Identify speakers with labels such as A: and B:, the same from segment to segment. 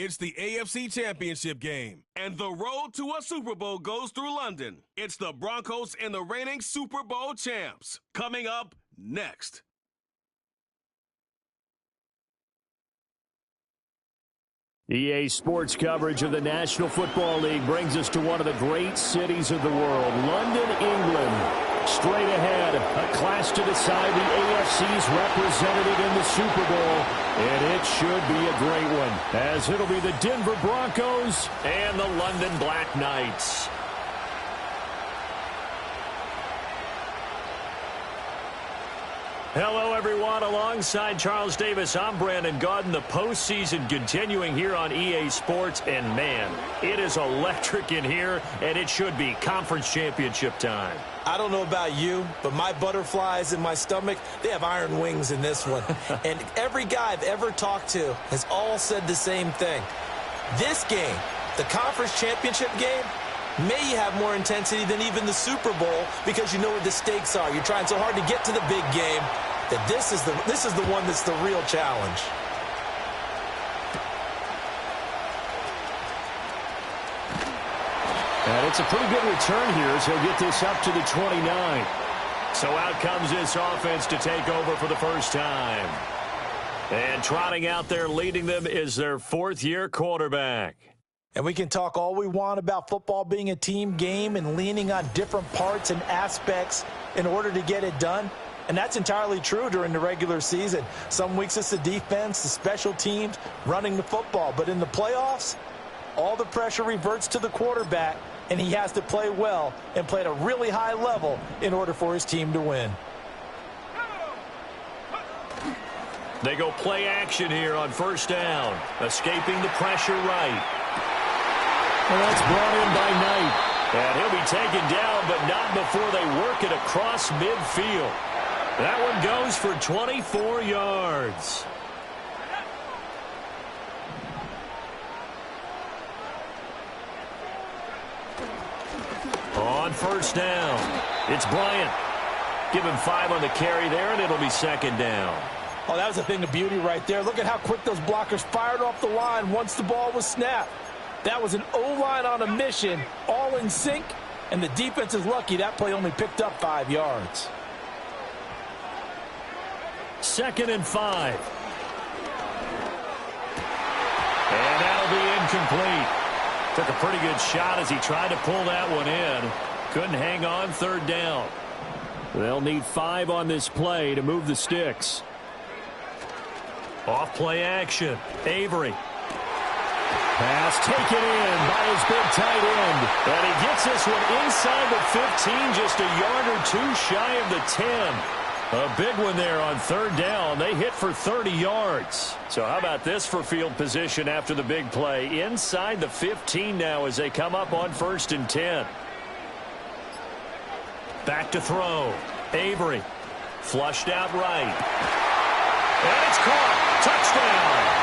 A: It's the AFC Championship game, and the road to a Super Bowl goes through London. It's the Broncos and the reigning Super Bowl champs. Coming up next.
B: EA Sports coverage of the National Football League brings us to one of the great cities of the world, London, England. Straight ahead, a clash to decide the AFC's representative in the Super Bowl, and it should be a great one, as it'll be the Denver Broncos and the London Black Knights. Hello, everyone. Alongside Charles Davis, I'm Brandon Gaudin. The postseason continuing here on EA Sports. And, man, it is electric in here, and it should be conference championship time.
C: I don't know about you, but my butterflies in my stomach, they have iron wings in this one. And every guy I've ever talked to has all said the same thing. This game, the conference championship game, may have more intensity than even the Super Bowl because you know what the stakes are. You're trying so hard to get to the big game that this is the one that's the real challenge.
B: And it's a pretty good return here as he'll get this up to the 29. So out comes this offense to take over for the first time. And trotting out there leading them is their fourth-year quarterback.
C: And we can talk all we want about football being a team game and leaning on different parts and aspects in order to get it done. And that's entirely true during the regular season. Some weeks it's the defense, the special teams, running the football. But in the playoffs, all the pressure reverts to the quarterback, and he has to play well and play at a really high level in order for his team to win.
B: They go play action here on first down, escaping the pressure right. And that's brought in by Knight. And he'll be taken down, but not before they work it across midfield. That one goes for 24 yards. On first down, it's Bryant. Give him 5 on the carry there, and it'll be second down.
C: Oh, that was a thing of beauty right there. Look at how quick those blockers fired off the line once the ball was snapped. That was an O-line on a mission, all in sync, and the defense is lucky that play only picked up 5 yards.
B: 2nd and 5. And that'll be incomplete. Took a pretty good shot as he tried to pull that one in. Couldn't hang on, 3rd down. They'll need 5 on this play to move the sticks. Off play action. Avery. Pass taken in by his big tight end. And he gets this one inside the 15, just a yard or two shy of the 10. A big one there on 3rd down. They hit for 30 yards. So how about this for field position after the big play? Inside the 15 now as they come up on 1st and 10. Back to throw. Avery. Flushed out right. And it's caught. Touchdown.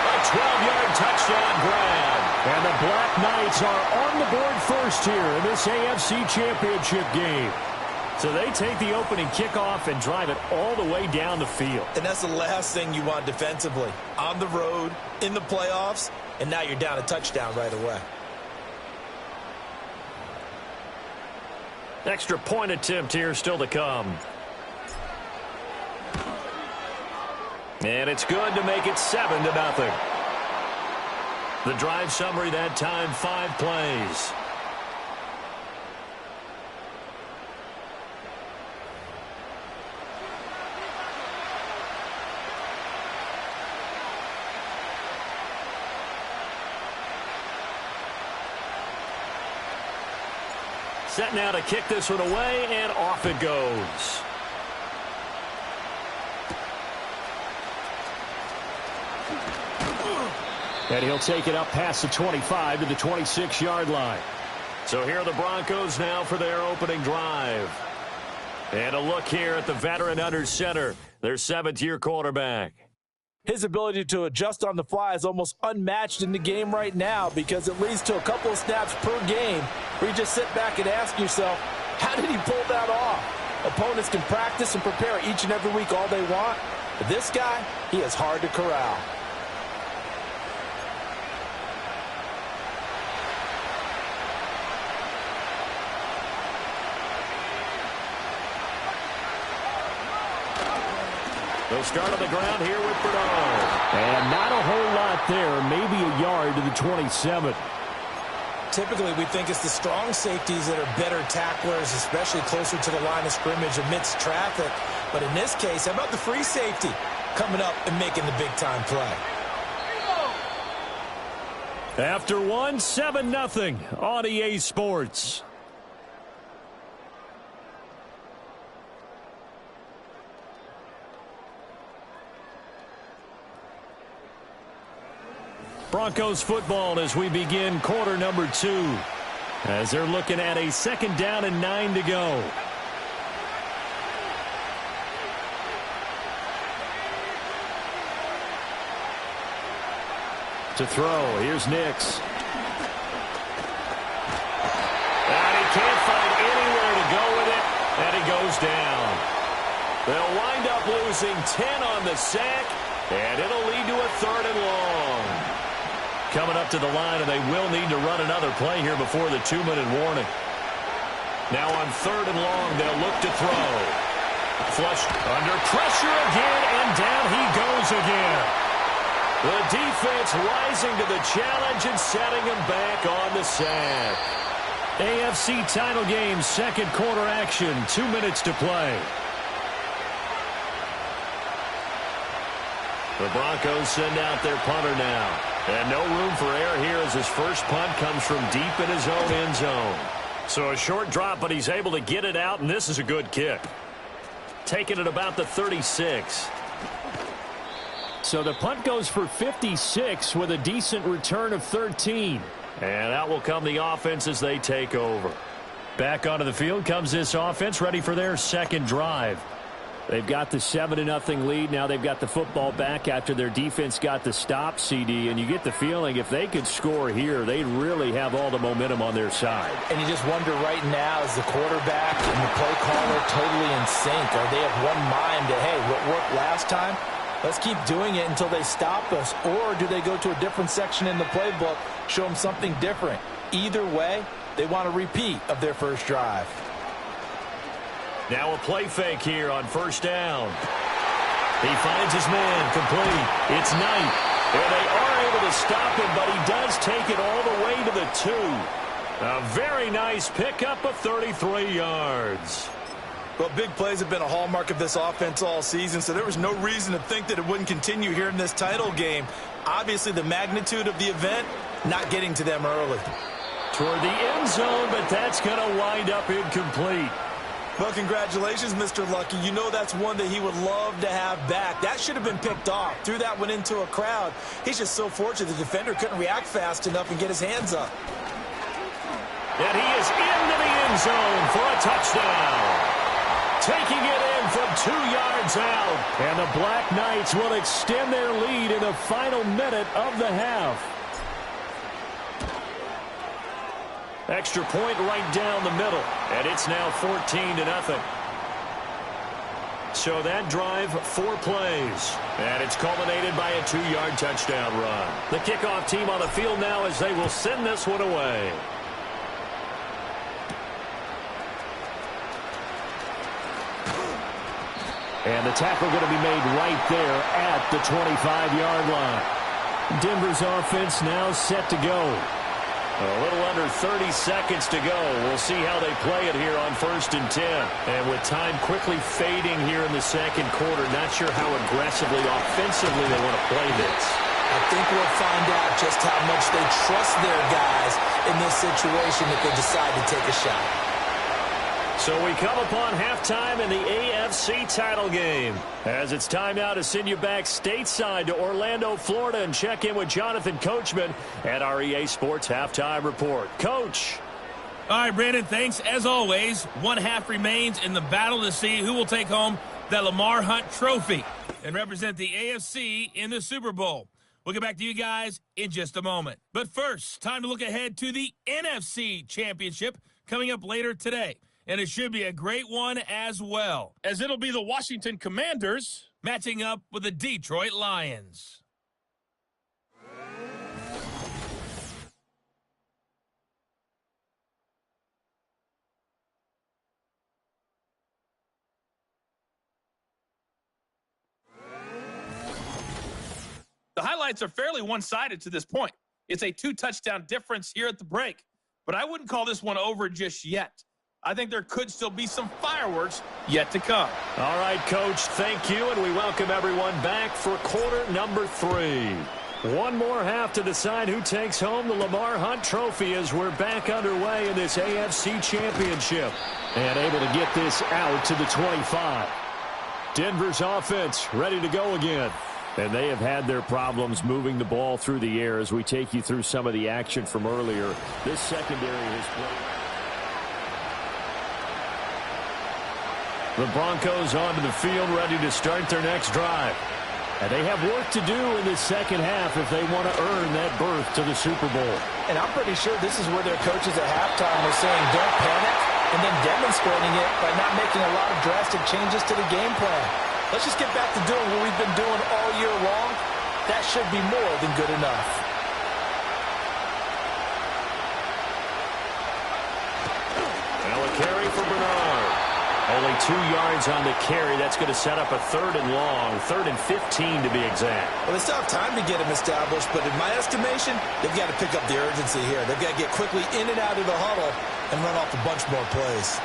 B: A 12-yard touchdown grab. And the Black Knights are on the board first here in this AFC Championship game. So they take the opening kickoff and drive it all the way down the field.
C: And that's the last thing you want defensively. On the road, in the playoffs, and now you're down a touchdown right away.
B: Extra point attempt here still to come. And it's good to make it 7-0. The drive summary that time, 5 plays. Set now to kick this one away, and off it goes. And he'll take it up past the 25 to the 26-yard line. So here are the Broncos now for their opening drive. And a look here at the veteran under center, their 7th-year quarterback.
C: His ability to adjust on the fly is almost unmatched in the game right now because it leads to a couple of snaps per game where you just sit back and ask yourself, how did he pull that off? Opponents can practice and prepare each and every week all they want, but this guy, he is hard to corral.
B: They'll start on the ground here with Bernard. And not a whole lot there, maybe a yard to the 27.
C: Typically, we think it's the strong safeties that are better tacklers, especially closer to the line of scrimmage amidst traffic. But in this case, how about the free safety coming up and making the big-time play?
B: After one, 7-0 on EA Sports. Broncos football as we begin quarter number 2. As they're looking at a 2nd down and 9 to go. To throw, here's Nix. And he can't find anywhere to go with it, and he goes down. They'll wind up losing 10 on the sack, and it'll lead to a 3rd and long. Coming up to the line, and they will need to run another play here before the 2-minute warning. Now on 3rd and long, they'll look to throw. Flushed under pressure again, and down he goes again. The defense rising to the challenge and setting him back on the sack. AFC title game, 2nd quarter action, 2 minutes to play. The Broncos send out their punter now. And no room for error here as his first punt comes from deep in his own end zone. So a short drop, but he's able to get it out, and this is a good kick. Taking it about the 36. So the punt goes for 56 with a decent return of 13. And out will come the offense as they take over. Back onto the field comes this offense, ready for their 2nd drive. They've got the 7-0 lead. Now they've got the football back after their defense got the stop, CD. And you get the feeling if they could score here, they'd really have all the momentum on their side.
C: And you just wonder right now, is the quarterback and the play caller totally in sync? Are they of one mind that, hey, what worked last time? Let's keep doing it until they stop us. Or do they go to a different section in the playbook, show them something different? Either way, they want a repeat of their first drive.
B: Now a play fake here on 1st down. He finds his man complete. It's Knight. And they are able to stop him, but he does take it all the way to the 2. A very nice pickup of 33 yards.
C: Well, big plays have been a hallmark of this offense all season, so there was no reason to think that it wouldn't continue here in this title game. Obviously, the magnitude of the event, not getting to them early.
B: Toward the end zone, but that's going to wind up incomplete.
C: Well, congratulations, Mr. Lucky. You know that's one that he would love to have back. That should have been picked off. Threw that one into a crowd. He's just so fortunate the defender couldn't react fast enough and get his hands up.
B: And he is into the end zone for a touchdown. Taking it in from 2 yards out. And the Black Knights will extend their lead in the final minute of the half. Extra point right down the middle. And it's now 14-0. So that drive, 4 plays. And it's culminated by a 2-yard touchdown run. The kickoff team on the field now as they will send this one away. And the tackle going to be made right there at the 25-yard line. Denver's offense now set to go. A little under 30 seconds to go. We'll see how they play it here on 1st and 10. And with time quickly fading here in the 2nd quarter, not sure how aggressively, offensively they want to play this.
C: I think we'll find out just how much they trust their guys in this situation if they decide to take a shot.
B: So we come upon halftime in the AFC title game. As it's time now to send you back stateside to Orlando, Florida, and check in with Jonathan Coachman at our EA Sports Halftime Report. Coach.
D: All right, Brandon, thanks. As always, 1 half remains in the battle to see who will take home the Lamar Hunt Trophy and represent the AFC in the Super Bowl. We'll get back to you guys in just a moment. But first, time to look ahead to the NFC Championship coming up later today. And it should be a great one as well, as it'll be the Washington Commanders matching up with the Detroit Lions. highlights are fairly one-sided to this point. It's a 2-touchdown difference here at the break. But I wouldn't call this one over just yet. I think there could still be some fireworks yet to come.
B: All right, Coach, thank you, and we welcome everyone back for quarter number 3. One more half to decide who takes home the Lamar Hunt Trophy as we're back underway in this AFC Championship. And able to get this out to the 25. Denver's offense ready to go again. And they have had their problems moving the ball through the air as we take you through some of the action from earlier. This secondary has played. The Broncos onto the field ready to start their next drive. And they have work to do in the second half if they want to earn that berth to the Super Bowl.
C: And I'm pretty sure this is where their coaches at halftime were saying don't panic, and then demonstrating it by not making a lot of drastic changes to the game plan. Let's just get back to doing what we've been doing all year long. That should be more than good enough.
B: Now a carry for Bernard. Only 2 yards on the carry. That's going to set up a 3rd and long, 3rd and 15 to be exact.
C: Well, they still have time to get him established, but in my estimation, they've got to pick up the urgency here. They've got to get quickly in and out of the huddle and run off a bunch more plays.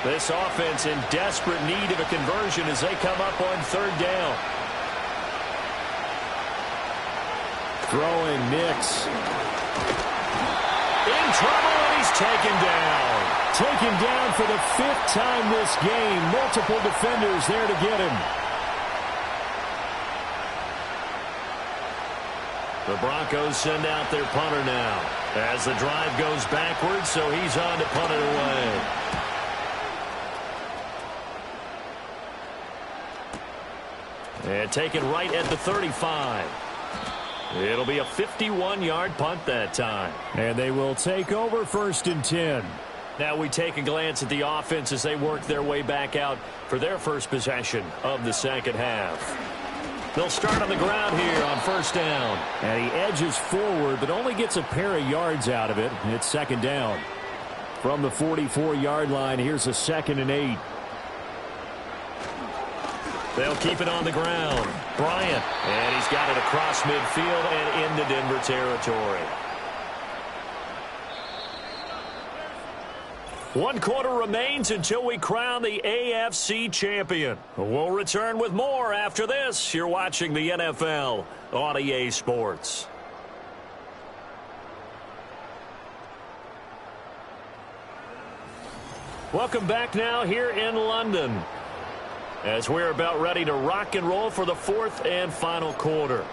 B: This offense in desperate need of a conversion as they come up on 3rd down. Throwing Nix. In trouble, and he's taken down. Taken down for the 5th time this game. Multiple defenders there to get him. The Broncos send out their punter now as the drive goes backwards, so he's on to punt it away. And taken right at the 35. It'll be a 51-yard punt that time. And they will take over 1st and 10. Now we take a glance at the offense as they work their way back out for their first possession of the second half. They'll start on the ground here on 1st down. And he edges forward but only gets a pair of yards out of it. It's 2nd down. From the 44-yard line, here's a 2nd and 8. They'll keep it on the ground. Bryant, and he's got it across midfield and into Denver territory. 1 quarter remains until we crown the AFC champion. We'll return with more after this. You're watching the NFL on EA Sports. Welcome back now here in London, as we're about ready to rock and roll for the 4th and final quarter.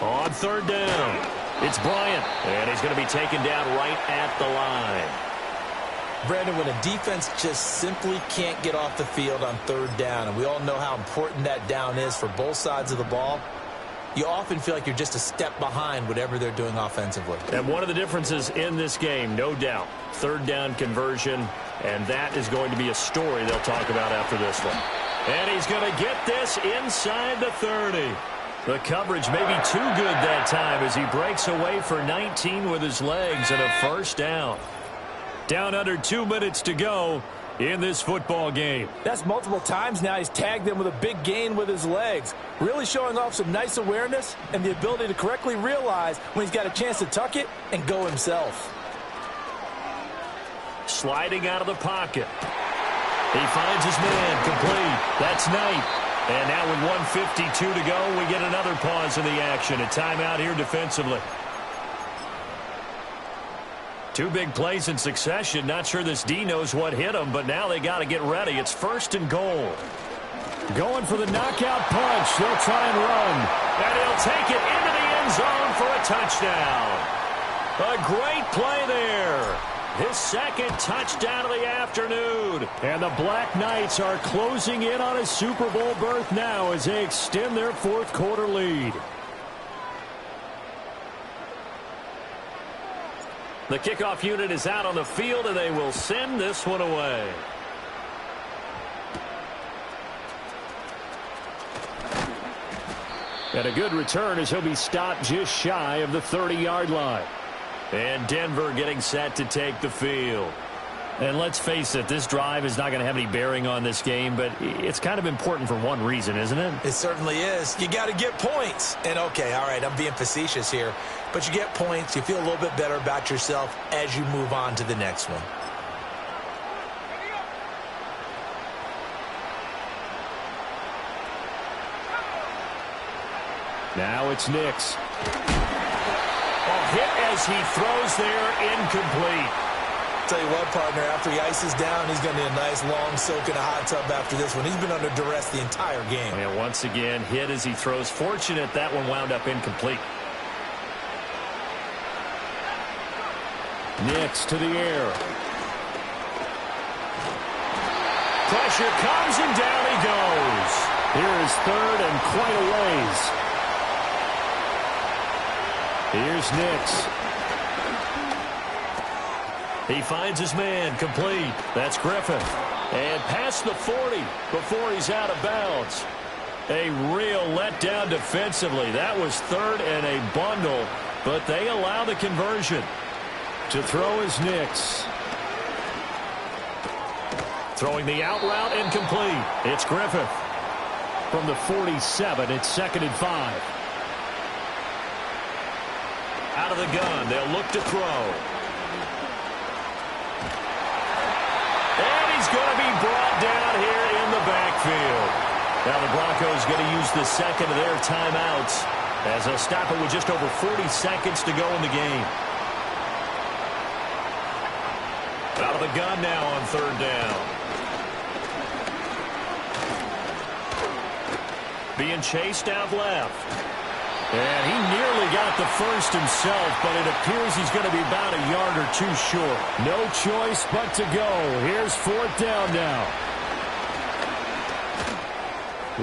B: On 3rd down, it's Bryant, and he's going to be taken down right at the line.
C: Brandon, when a defense just simply can't get off the field on 3rd down, and we all know how important that down is for both sides of the ball, you often feel like you're just a step behind whatever they're doing offensively.
B: And one of the differences in this game, no doubt, 3rd down conversion, and that is going to be a story they'll talk about after this one. And he's going to get this inside the 30. The coverage may be too good that time as he breaks away for 19 with his legs and a 1st down. Down under 2 minutes to go in this football game.
C: That's multiple times now he's tagged them with a big gain with his legs. Really showing off some nice awareness and the ability to correctly realize when he's got a chance to tuck it and go himself.
B: Sliding out of the pocket. He finds his man complete. That's Knight. And now with 1:52 to go, we get another pause in the action. A timeout here defensively. 2 big plays in succession. Not sure this D knows what hit him, but now they got to get ready. It's 1st and goal. Going for the knockout punch. They'll try and run. And he'll take it into the end zone for a touchdown. A great play there. His 2nd touchdown of the afternoon. And the Black Knights are closing in on a Super Bowl berth now as they extend their 4th quarter lead. The kickoff unit is out on the field, and they will send this one away. And a good return as he'll be stopped just shy of the 30-yard line. And Denver getting set to take the field.
E: And let's face it, this drive is not going to have any bearing on this game, but it's kind of important for one reason, isn't it?
C: It certainly is. You got to get points. And, okay, all right, I'm being facetious here. But you get points, you feel a little bit better about yourself as you move on to the next one.
B: Now it's Nix. Hit as he throws there, incomplete.
C: Tell you what, partner, after he ices down, he's going to need a nice long soak in a hot tub after this one. He's been under duress the entire game.
B: And once again, hit as he throws. Fortunate that one wound up incomplete. Nix to the air. Pressure comes and down he goes. Here is third and quite a ways. Here's Nix. He finds his man, complete. That's Griffith. And past the 40 before he's out of bounds. A real letdown defensively. That was third and a bundle, but they allow the conversion. To throw is Nix. Throwing the out route incomplete. It's Griffith. From the 47, it's 2nd and 5. Out of the gun, they'll look to throw. He's going to be brought down here in the backfield. Now the Broncos going to use the second of their timeouts as they'll stop it with just over 40 seconds to go in the game. Out of the gun now on 3rd down. Being chased out left. And he nearly got the first himself, but it appears he's going to be about a yard or two short. No choice but to go. Here's 4th down now.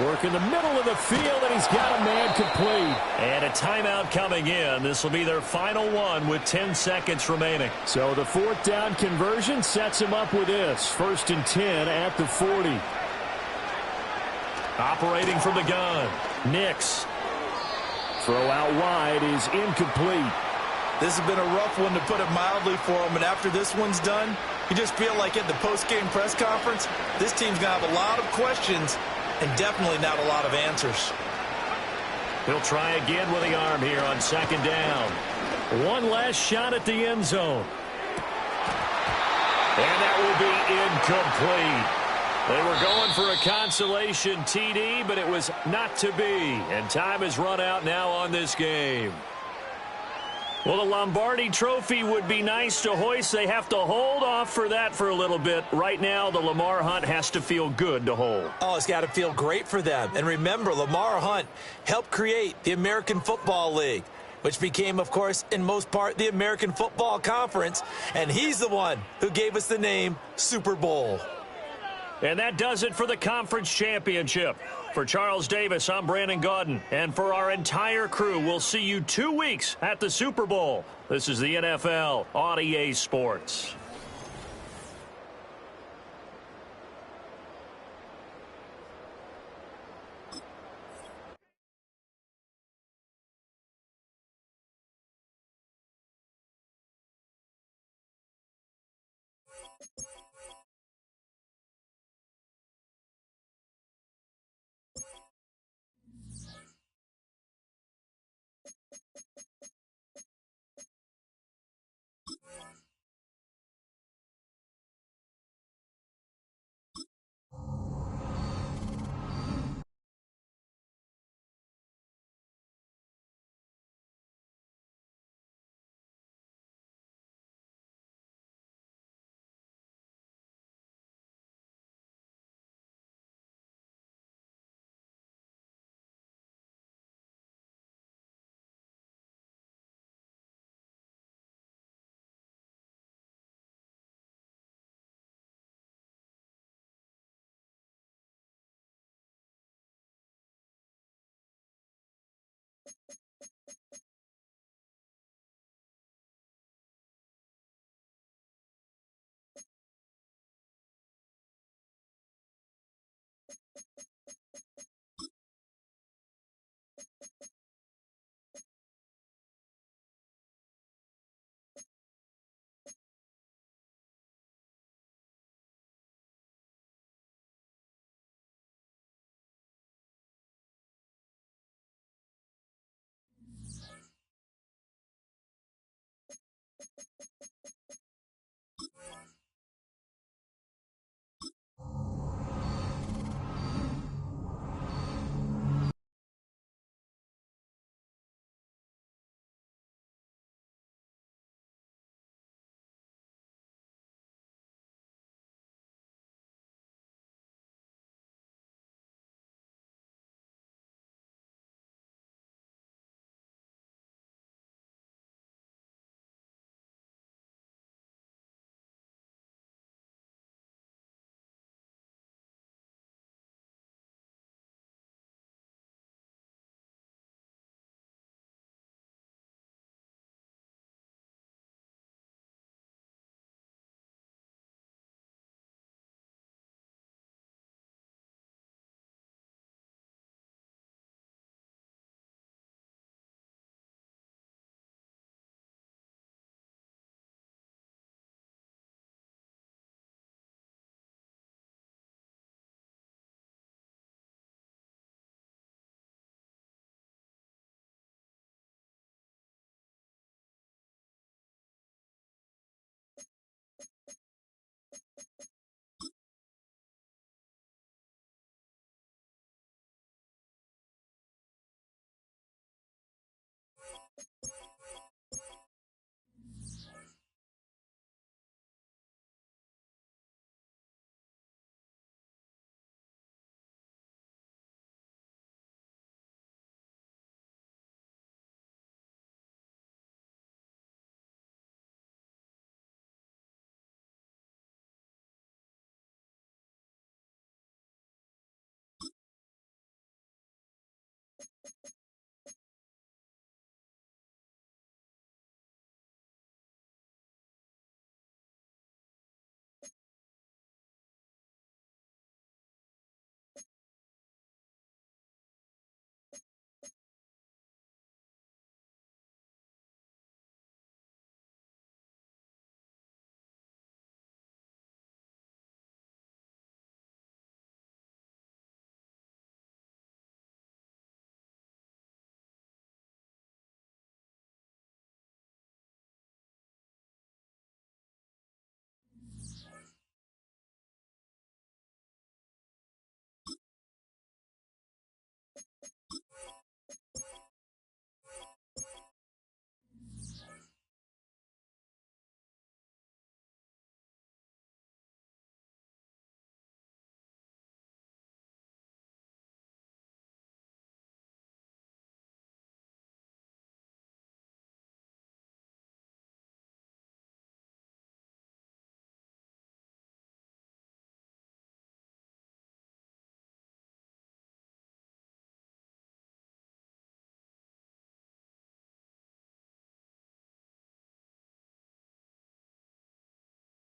B: Work in the middle of the field, and he's got a man complete. And a timeout coming in. This will be their final one with 10 seconds remaining. So the 4th down conversion sets him up with this. 1st and 10 at the 40. Operating from the gun. Nix. Throw out wide is incomplete.
C: This has been a rough one, to put it mildly, for him. And after this one's done, you just feel like at the post-game press conference, this team's going to have a lot of questions and definitely not a lot of answers.
B: He'll try again with the arm here on 2nd down. One last shot at the end zone. And that will be incomplete. They were going for a consolation TD, but it was not to be. And time has run out now on this game. Well, the Lombardi Trophy would be nice to hoist. They have to hold off for that for a little bit. Right now, the Lamar Hunt has to feel good to hold.
C: Oh, it's got to feel great for them. And remember, Lamar Hunt helped create the American Football League, which became, of course, in most part, the American Football Conference. And he's the one who gave us the name Super Bowl.
B: And that does it for the conference championship. For Charles Davis, I'm Brandon Gaudin. And for our entire crew, we'll see you 2 weeks at the Super Bowl. This is the NFL on EA Sports.